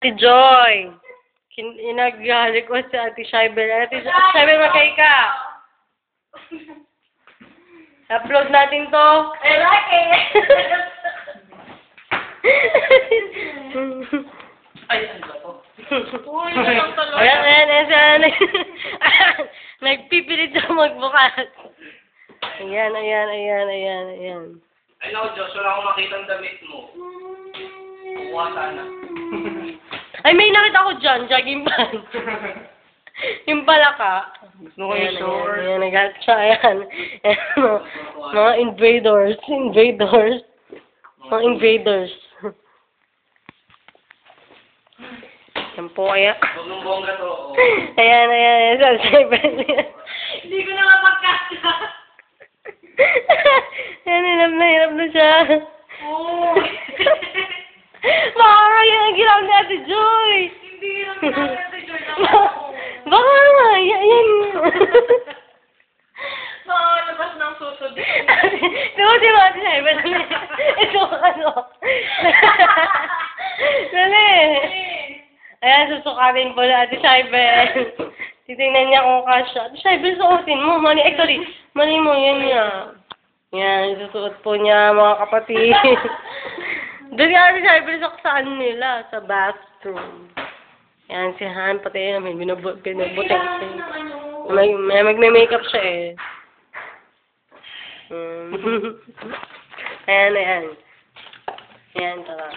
Ate Joy. Nag-request si Ate Shybel. Ate Shybel, magkay ka. Upload natin to. I like it. Ay, ano ba to? Uy, nalang talaga. Ayan. Nagpipilit siya magbukas. Ayan. Ay, naku, Diyos, wala akong makita ang damit mo. Kukuha sana. Ay, may nakita ko dyan, jogging pants. Yung palaka. Gusto ko yung short. Ayan, nag-hat siya, ayan. Mga invaders. Mga invaders. Yan po kaya. Huwag mong bongga to. Oh. Ayan. Hindi ko na mapagkasa. Ayan, hirap na siya. Oh. Baka yan ang ginawa ni Ate Joy. Hindi lang ginagawa sa Joy na Baka nga, yan. Makalabas ng susod. Diba si Ate Shybel? Ito ano. Dali. Ayan, susukatin po na Ate Shybel. Titingnan niya kung kasha. Ate Shybel, suotin mo. Actually, mali mo, yan niya. Yan, susuot po niya, mga kapatid. Doon nga Ate Shybel sa ano nila, sa bathroom. Yan, si Han, pati may binubuting. May magme-makeup siya eh. Ayan. Ayan, tara.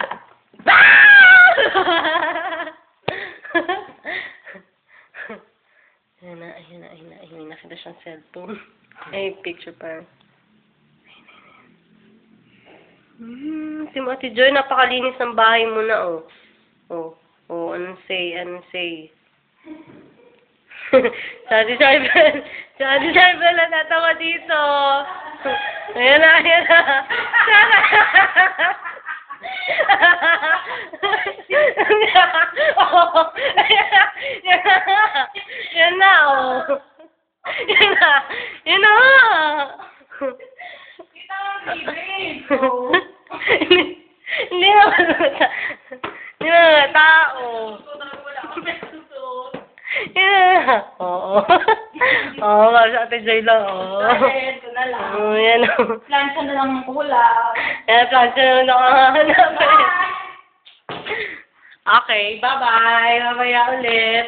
Ayan na. Nakita siyang cellphone. Ay, picture pa. Si Ate Joy, napakalinis ng bahay mo na, oh. Anong say? Si Ate Shybel, natatawa dito. Ayan na. Yan na, oh. Yan na. Kita ang babe. Hindi naman tao. Wala akong susuot. Yeah. Oo, kasi Ate Joy lang, Ito na lang. Yan, Plancha na lang ang kulay. plancha na nakahanap. Bye! Okay, bye-bye. Mamaya ulit.